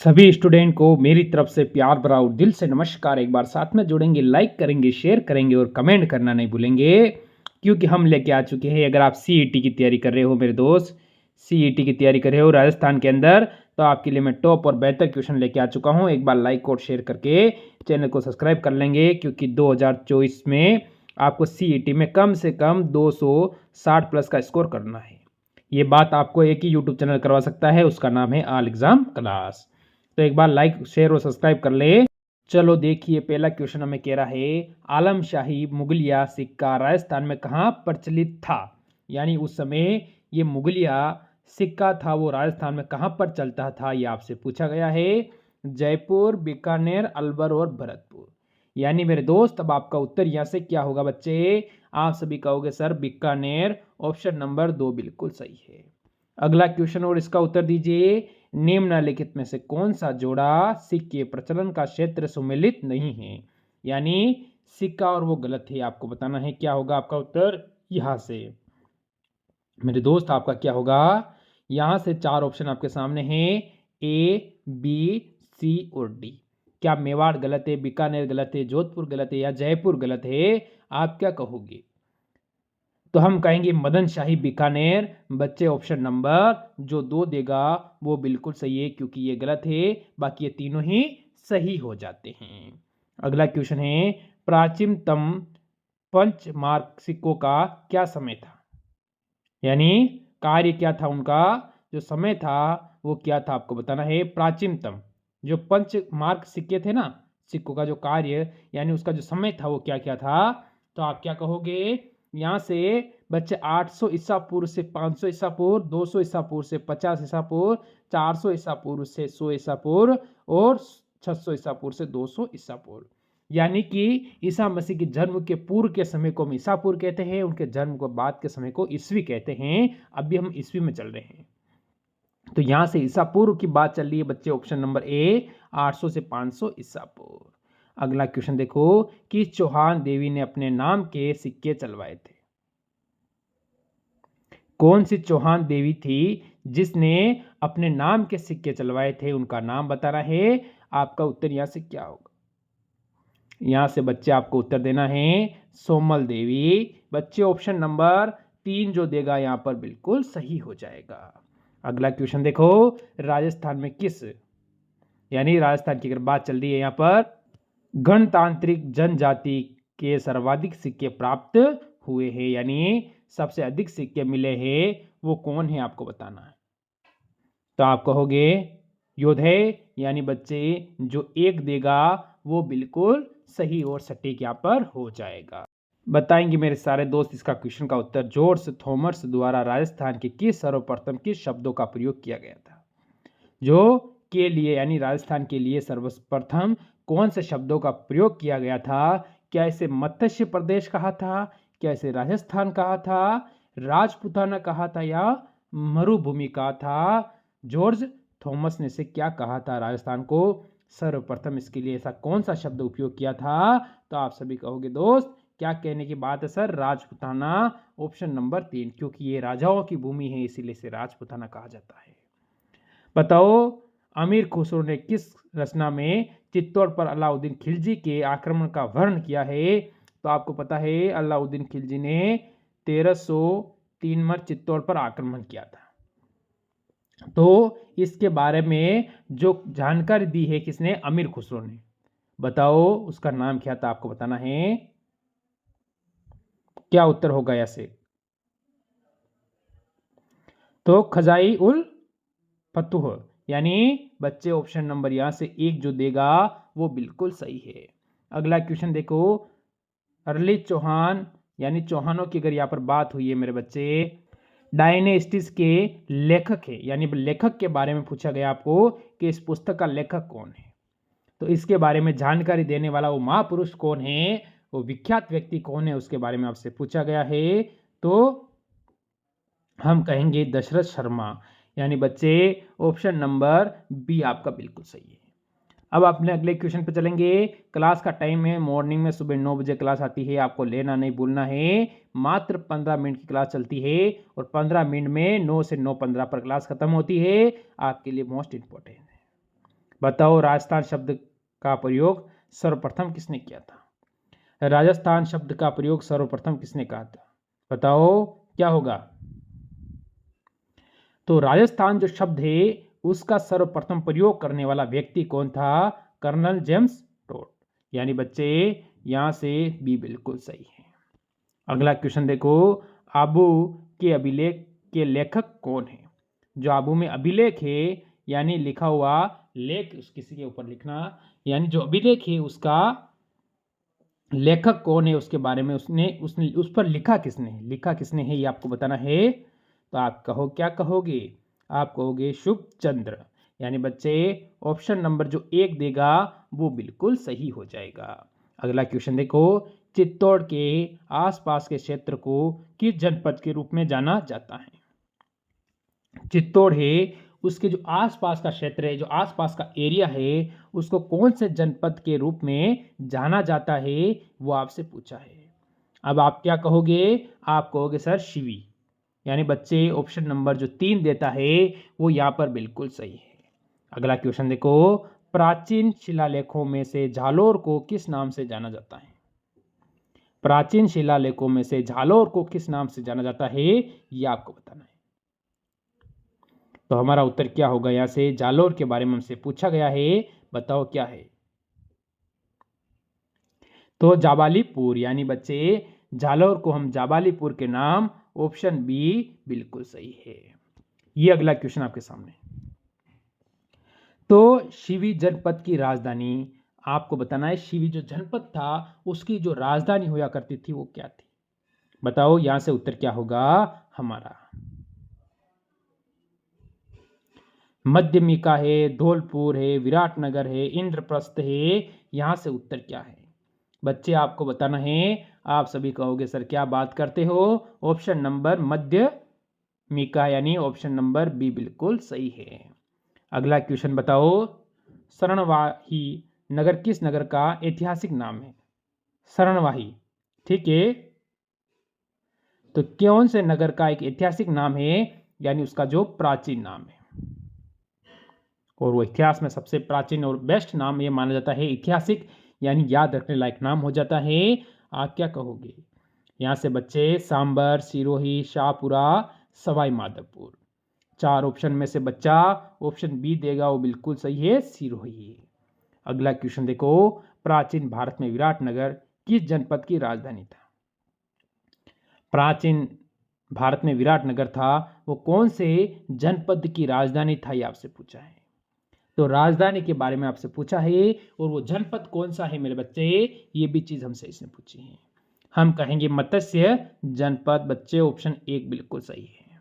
सभी स्टूडेंट को मेरी तरफ से प्यार भरा और दिल से नमस्कार। एक बार साथ में जुड़ेंगे, लाइक करेंगे, शेयर करेंगे और कमेंट करना नहीं भूलेंगे, क्योंकि हम लेके आ चुके हैं। अगर आप सीईटी की तैयारी कर रहे हो मेरे दोस्त, सीईटी की तैयारी कर रहे हो राजस्थान के अंदर, तो आपके लिए मैं टॉप और बेहतर क्वेश्चन लेके आ चुका हूँ। एक बार लाइक और शेयर करके चैनल को सब्सक्राइब कर लेंगे, क्योंकि 2024 में आपको सीईटी में कम से कम 260 प्लस का स्कोर करना है। ये बात आपको एक ही यूट्यूब चैनल करवा सकता है, उसका नाम है ऑल एग्जाम क्लास। तो एक बार लाइक शेयर और सब्सक्राइब कर ले। चलो देखिए, पहला क्वेश्चन हमें कह रहा है, आलमशाही मुगलिया सिक्का राजस्थान में कहाँ प्रचलित था। यानी उस समय ये मुगलिया सिक्का था, वो राजस्थान में कहाँ पर चलता था, ये आपसे पूछा गया है। जयपुर, बीकानेर, अलवर और भरतपुर। यानी मेरे दोस्त, अब आपका उत्तर यहाँ से क्या होगा बच्चे? आप सभी कहोगे सर बीकानेर, ऑप्शन नंबर 2 बिल्कुल सही है। अगला क्वेश्चन और इसका उत्तर दीजिए। निम्नलिखित में से कौन सा जोड़ा सिक्के प्रचलन का क्षेत्र सम्मिलित नहीं है। यानी सिक्का और वो गलत है, आपको बताना है। क्या होगा आपका उत्तर यहां से? मेरे दोस्त आपका क्या होगा? यहां से 4 ऑप्शन आपके सामने हैं, ए, बी, सी और डी। क्या मेवाड़ गलत है, बीकानेर गलत है, जोधपुर गलत है या जयपुर गलत है? आप क्या कहोगे? तो हम कहेंगे मदन शाही बीकानेर। बच्चे ऑप्शन नंबर जो 2 देगा वो बिल्कुल सही है, क्योंकि ये गलत है, बाकी ये तीनों ही सही हो जाते हैं। अगला क्वेश्चन है, प्राचीनतम पंचमार्क सिक्कों का क्या समय था। यानी कार्य क्या था उनका, जो समय था वो क्या था, आपको बताना है। प्राचीनतम जो पंचमार्क सिक्के थे ना, सिक्कों का जो कार्य यानी उसका जो समय था वो क्या क्या था, तो आप क्या कहोगे? यहाँ से बच्चे 800 ईसा पूर्व से 500 ईसा पूर्व, 200 ईसा पूर्व से 50 ईसा पूर्व, 400 ईसा पूर्व से 100 ईसा पूर्व और 600 ईसा पूर्व से 200 ईसा पूर्व। यानी कि ईसा मसीह के जन्म के पूर्व के समय को हम ईसा पूर्व कहते हैं, उनके जन्म के बाद के समय को ईस्वी कहते हैं। अभी हम ईस्वी में चल रहे हैं, तो यहां से ईसा पूर्व की बात चल रही है बच्चे। ऑप्शन नंबर ए 800 से 500 ईसा पूर्व। अगला क्वेश्चन देखो, कि चौहान देवी ने अपने नाम के सिक्के चलवाए थे। कौन सी चौहान देवी थी जिसने अपने नाम के सिक्के चलवाए थे, उनका नाम बताना है। आपका उत्तर यहां से क्या होगा? यहां से बच्चे आपको उत्तर देना है सोमल देवी। बच्चे ऑप्शन नंबर 3 जो देगा यहां पर बिल्कुल सही हो जाएगा। अगला क्वेश्चन देखो, राजस्थान में किस, यानी राजस्थान की अगर बात चल रही है यहाँ पर, गणतांत्रिक जनजाति के सर्वाधिक सिक्के प्राप्त हुए हैं, यानी सबसे अधिक सिक्के मिले हैं, वो कौन है आपको बताना है। तो आप कहोगे योधे। यानी बच्चे जो 1 देगा वो बिल्कुल सही और सटीक यहाँ पर हो जाएगा। बताएंगे मेरे सारे दोस्त इसका क्वेश्चन का उत्तर। जॉर्ज थॉमस द्वारा राजस्थान के किस सर्वप्रथम किस शब्दों का प्रयोग किया गया था। जो के लिए यानी राजस्थान के लिए सर्वप्रथम कौन से शब्दों का प्रयोग किया गया था? क्या इसे मत्स्य प्रदेश कहा था, क्या इसे राजस्थान कहा था, राजपुताना कहा था या मरुभूमि कहा था? जॉर्ज थॉमस ने से क्या कहा था राजस्थान को सर्वप्रथम, इसके लिए ऐसा कौन सा शब्द उपयोग किया था? तो आप सभी कहोगे दोस्त क्या कहने की बात है सर? राजपुताना, ऑप्शन नंबर 3, क्योंकि ये राजाओं की भूमि है इसीलिए इसे राजपुताना कहा जाता है। बताओ, अमीर खुसरो ने किस रचना में चित्तौड़ पर अलाउद्दीन खिलजी के आक्रमण का वर्णन किया है? तो आपको पता है अलाउद्दीन खिलजी ने 1303 में चित्तौड़ पर आक्रमण किया था। तो इसके बारे में जो जानकारी दी है किसने? अमीर खुसरो ने। बताओ उसका नाम क्या था, आपको बताना है। क्या उत्तर होगा ऐसे? तो खजाई उल फतूह। यानी बच्चे ऑप्शन नंबर यहां से 1 जो देगा वो बिल्कुल सही है। अगला क्वेश्चन देखो, अरली चौहान यानी चौहानों की अगर यहाँ पर बात हुई है मेरे बच्चे, डायनेस्टिस के लेखक है, यानी लेखक के बारे में पूछा गया आपको कि इस पुस्तक का लेखक कौन है। तो इसके बारे में जानकारी देने वाला वो महापुरुष कौन है, वो विख्यात व्यक्ति कौन है, उसके बारे में आपसे पूछा गया है। तो हम कहेंगे दशरथ शर्मा। यानी बच्चे ऑप्शन नंबर बी आपका बिल्कुल सही है। अब अपने अगले क्वेश्चन पे चलेंगे। क्लास का टाइम है मॉर्निंग में, सुबह 9 बजे क्लास आती है, आपको लेना नहीं भूलना है। मात्र 15 मिनट की क्लास चलती है और 15 मिनट में 9 से 9:15 पर क्लास खत्म होती है। आपके लिए मोस्ट इंपॉर्टेंट है। बताओ राजस्थान शब्द का प्रयोग सर्वप्रथम किसने किया था? राजस्थान शब्द का प्रयोग सर्वप्रथम किसने कहा था? बताओ क्या होगा? तो राजस्थान जो शब्द है उसका सर्वप्रथम प्रयोग करने वाला व्यक्ति कौन था? Colonel James Tod. यानी बच्चे यहां से बी बिल्कुल सही है। अगला क्वेश्चन देखो, आबू के अभिलेख के लेखक कौन है? जो आबू में अभिलेख है यानी लिखा हुआ लेख किसी के ऊपर लिखना, यानी जो अभिलेख है उसका लेखक कौन है उसके बारे में उसने उस पर लिखा किसने है ये आपको बताना है। तो आप क्या कहोगे? आप कहोगे शुभ चंद्र। यानी बच्चे ऑप्शन नंबर जो 1 देगा वो बिल्कुल सही हो जाएगा। अगला क्वेश्चन देखो, चित्तौड़ के आसपास के क्षेत्र को किस जनपद के रूप में जाना जाता है? चित्तौड़ है उसके जो आसपास का क्षेत्र है, जो आसपास का एरिया है, उसको कौन से जनपद के रूप में जाना जाता है वो आपसे पूछा है। अब आप क्या कहोगे? आप कहोगे सर शिवी। यानी बच्चे ऑप्शन नंबर जो 3 देता है वो यहाँ पर बिल्कुल सही है। अगला क्वेश्चन देखो, प्राचीन शिलालेखों में से जालोर को किस नाम से जाना जाता है? प्राचीन शिलालेखों में से जालोर को किस नाम से जाना जाता है ये आपको बताना है। तो हमारा उत्तर क्या होगा? यहां से जालोर के बारे में हमसे पूछा गया है, बताओ क्या है? तो जाबालीपुर। यानी बच्चे जालोर को हम जाबालीपुर के नाम, ऑप्शन बी बिल्कुल सही है। ये अगला क्वेश्चन आपके सामने। तो शिवी जनपद की राजधानी आपको बताना है। शिवी जो जनपद था उसकी जो राजधानी हुआ करती थी वो क्या थी? बताओ यहां से उत्तर क्या होगा हमारा? मध्यमिका है, धौलपुर है, विराटनगर है, इंद्रप्रस्थ है। यहां से उत्तर क्या है बच्चे आपको बताना है। आप सभी कहोगे सर क्या बात करते हो? ऑप्शन नंबर मध्यमिका यानी ऑप्शन नंबर बी बिल्कुल सही है। अगला क्वेश्चन बताओ, शरणवाही नगर किस नगर का ऐतिहासिक नाम है? शरणवाही, ठीक है। तो कौन से नगर का एक ऐतिहासिक नाम है यानी उसका जो प्राचीन नाम है, और वो इतिहास में सबसे प्राचीन और बेस्ट नाम ये माना जाता है, ऐतिहासिक यानी याद रखने लायक नाम हो जाता है। आप क्या कहोगे? यहां से बच्चे सांबर, सिरोही, शाहपुरा, सवाई माधोपुर। 4 ऑप्शन में से बच्चा ऑप्शन बी देगा वो बिल्कुल सही है, सिरोही। अगला क्वेश्चन देखो, प्राचीन भारत में विराटनगर किस जनपद की राजधानी था? प्राचीन भारत में विराटनगर था वो कौन से जनपद की राजधानी था ये आपसे पूछा है। तो राजधानी के बारे में आपसे पूछा है और वो जनपद कौन सा है मेरे बच्चे, ये भी चीज हमसे इसने पूछी है। हम कहेंगे मत्स्य जनपद। बच्चे ऑप्शन 1 बिल्कुल सही है।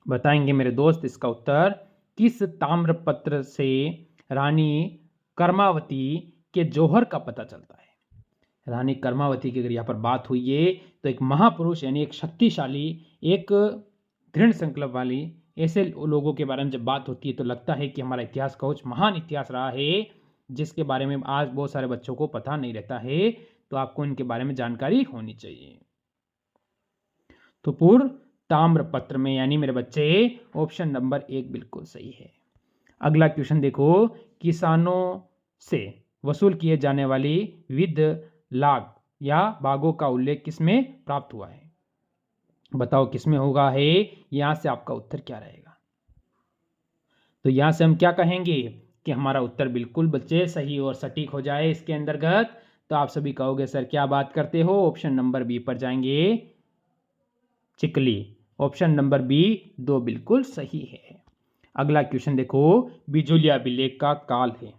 बताएंगे मेरे दोस्त इसका उत्तर, किस ताम्रपत्र से रानी कर्मावती के जौहर का पता चलता है? रानी कर्मावती की अगर यहाँ पर बात हुई है तो एक महापुरुष यानी एक शक्तिशाली, एक दृढ़ संकल्प वाली ऐसे लोगों के बारे में जब बात होती है तो लगता है कि हमारा इतिहास का कुछ महान इतिहास रहा है जिसके बारे में आज बहुत सारे बच्चों को पता नहीं रहता है। तो आपको इनके बारे में जानकारी होनी चाहिए। तो पूर्व ताम्रपत्र में यानी मेरे बच्चे ऑप्शन नंबर 1 बिल्कुल सही है। अगला क्वेश्चन देखो, किसानों से वसूल किए जाने वाली विविध लाग या बागों का उल्लेख किसमें प्राप्त हुआ है? बताओ किसमें होगा है। यहां से आपका उत्तर क्या रहेगा? तो यहां से हम क्या कहेंगे कि हमारा उत्तर बिल्कुल बच्चे सही और सटीक हो जाए इसके अंतर्गत। तो आप सभी कहोगे सर क्या बात करते हो? ऑप्शन नंबर बी पर जाएंगे, चिकली। ऑप्शन नंबर बी 2 बिल्कुल सही है। अगला क्वेश्चन देखो, बिजुलिया अभिलेख का काल है।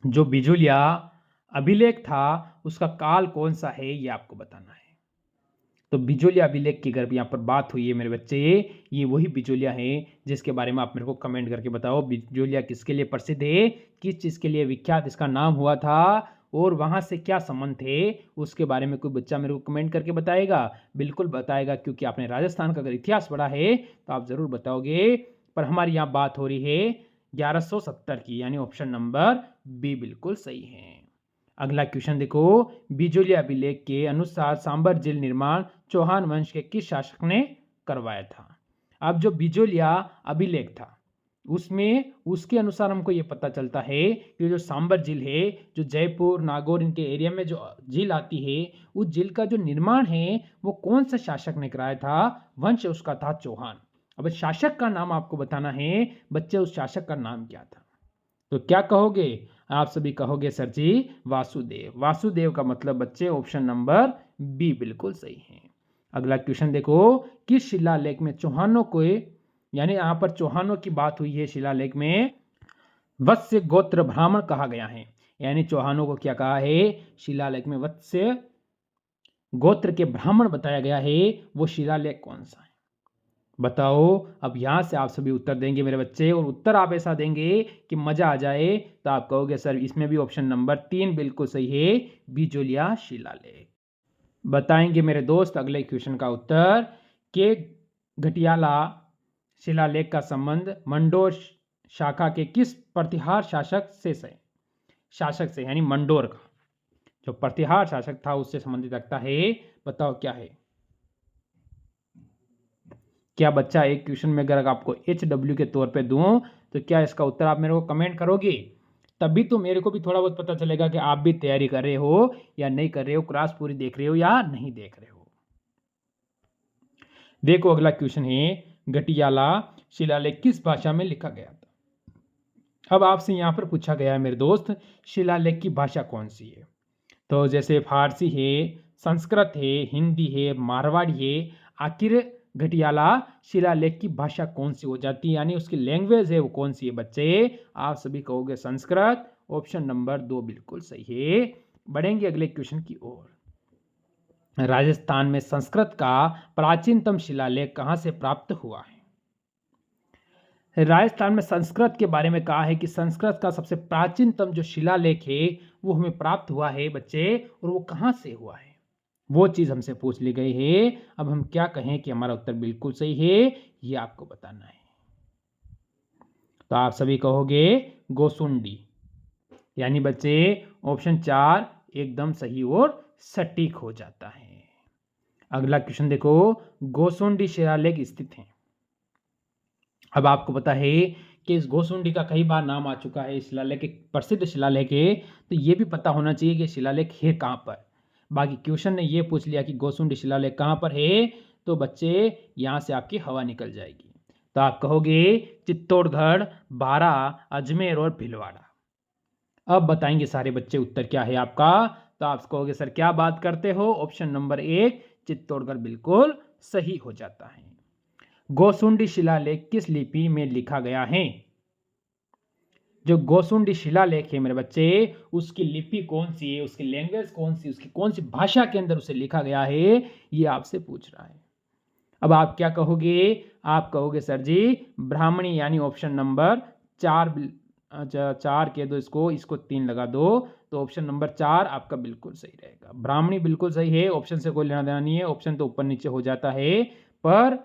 जो बिजुलिया अभिलेख था उसका काल कौन सा है ये आपको बताना है। तो बिजुलिया अभिलेख की अगर यहाँ पर बात हुई है मेरे बच्चे, ये वही बिजुलिया है जिसके बारे में आप मेरे को कमेंट करके बताओ बिजुलिया किसके लिए प्रसिद्ध है, किस चीज़ के लिए विख्यात इसका नाम हुआ था और वहाँ से क्या संबंध थे उसके बारे में कोई बच्चा मेरे को कमेंट करके बताएगा? बिल्कुल बताएगा, क्योंकि आपने राजस्थान का अगर इतिहास पढ़ा है तो आप ज़रूर बताओगे। पर हमारी यहाँ बात हो रही है 1170 की, यानी ऑप्शन नंबर बी बिल्कुल सही है। अगला क्वेश्चन देखो, बिजुलिया अभिलेख के अनुसार सांबर झील निर्माण चौहान वंश के किस शासक ने करवाया था? अब जो बिजुलिया अभिलेख था उसमें उसके अनुसार हमको ये पता चलता है कि जो सांबर झील है, जो जयपुर नागौर इनके एरिया में जो झील आती है, उस झील का जो निर्माण है वो कौन सा शासक ने कराया था? वंश उसका था चौहान। अब शासक का नाम आपको बताना है बच्चे, उस शासक का नाम क्या था? तो क्या कहोगे आप सभी? कहोगे सर जी वासुदेव। वासुदेव का मतलब बच्चे ऑप्शन नंबर बी बिल्कुल सही है। अगला क्वेश्चन देखो, किस शिलालेख में चौहानों को, यानी यहां पर चौहानों की बात हुई है शिलालेख में, वत्स्य गोत्र ब्राह्मण कहा गया है। यानी चौहानों को क्या कहा है शिलालेख में? वत्स्य गोत्र के ब्राह्मण बताया गया है। वो शिलालेख कौन सा है बताओ? अब यहां से आप सभी उत्तर देंगे मेरे बच्चे, और उत्तर आप ऐसा देंगे कि मजा आ जाए। तो आप कहोगे सर इसमें भी ऑप्शन नंबर 3 बिल्कुल सही है, बिजोलिया शिलालेख। बताएंगे मेरे दोस्त अगले क्वेश्चन का उत्तर के घटियाला शिलालेख का संबंध मंडोर शाखा के किस प्रतिहार शासक से यानी मंडोर का जो प्रतिहार शासक था उससे संबंधित रखता है। बताओ क्या है? क्या बच्चा एक क्वेश्चन में अगर आपको HW के तौर पे दूं तो क्या इसका उत्तर आप मेरे को कमेंट करोगे? तभी तो मेरे को भी थोड़ा बहुत पता चलेगा कि आप भी तैयारी कर रहे हो या नहीं कर रहे हो, क्लास पूरी देख रहे हो या नहीं देख रहे हो। देखो अगला क्वेश्चन है, घटियाला शिलालेख किस भाषा में लिखा गया था? अब आपसे यहां पर पूछा गया है मेरे दोस्त, शिलालेख की भाषा कौन सी है? तो जैसे फारसी है, संस्कृत है, हिंदी है, मारवाड़ी है, आखिर घटियाला शिलालेख की भाषा कौन सी हो जाती है, यानी उसकी लैंग्वेज है वो कौन सी है बच्चे? आप सभी कहोगे संस्कृत। ऑप्शन नंबर 2 बिल्कुल सही है। बढ़ेंगे अगले क्वेश्चन की ओर। राजस्थान में संस्कृत का प्राचीनतम शिलालेख कहां से प्राप्त हुआ है? राजस्थान में संस्कृत के बारे में कहा है कि संस्कृत का सबसे प्राचीनतम जो शिलालेख है वो हमें प्राप्त हुआ है बच्चे, और वो कहां से हुआ है वो चीज हमसे पूछ ली गई है। अब हम क्या कहें कि हमारा उत्तर बिल्कुल सही है, ये आपको बताना है। तो आप सभी कहोगे गोसुंडी, यानी बच्चे ऑप्शन 4 एकदम सही और सटीक हो जाता है। अगला क्वेश्चन देखो, गोसुंडी शिलालेख स्थित है। अब आपको पता है कि इस गोसुंडी का कई बार नाम आ चुका है, शिलालेख एक प्रसिद्ध शिलालेख है, तो ये भी पता होना चाहिए कि शिलालेख है कहां पर। बाकी क्वेश्चन ने ये पूछ लिया कि गोसुंडी शिलालेख कहां पर है, तो बच्चे यहां से आपकी हवा निकल जाएगी। तो आप कहोगे चित्तौड़गढ़, बारा, अजमेर और भीलवाड़ा। अब बताएंगे सारे बच्चे उत्तर क्या है आपका। तो आप कहोगे सर क्या बात करते हो? ऑप्शन नंबर 1 चित्तौड़गढ़ बिल्कुल सही हो जाता है। गोसुंडी शिलालेख किस लिपि में लिखा गया है? जो गोसुंडी शिलालेख है मेरे बच्चे, उसकी लिपि कौन सी है, उसकी लैंग्वेज कौन सी, उसकी कौन सी भाषा के अंदर उसे लिखा गया है, ये आपसे पूछ रहा है। अब आप क्या कहोगे? आप कहोगे सर जी ब्राह्मणी, यानी ऑप्शन नंबर 4 4 के दो, इसको 3 लगा दो, तो ऑप्शन नंबर 4 आपका बिल्कुल सही रहेगा। ब्राह्मणी बिल्कुल सही है, ऑप्शन से कोई लेना देना नहीं है। ऑप्शन तो ऊपर नीचे हो जाता है, पर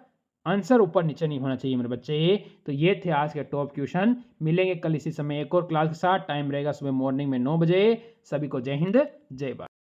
आंसर ऊपर नीचे नहीं होना चाहिए मेरे बच्चे। तो ये थे आज के टॉप क्वेश्चन। मिलेंगे कल इसी समय एक और क्लास के साथ। टाइम रहेगा सुबह मॉर्निंग में 9 बजे। सभी को जय हिंद, जय भारत।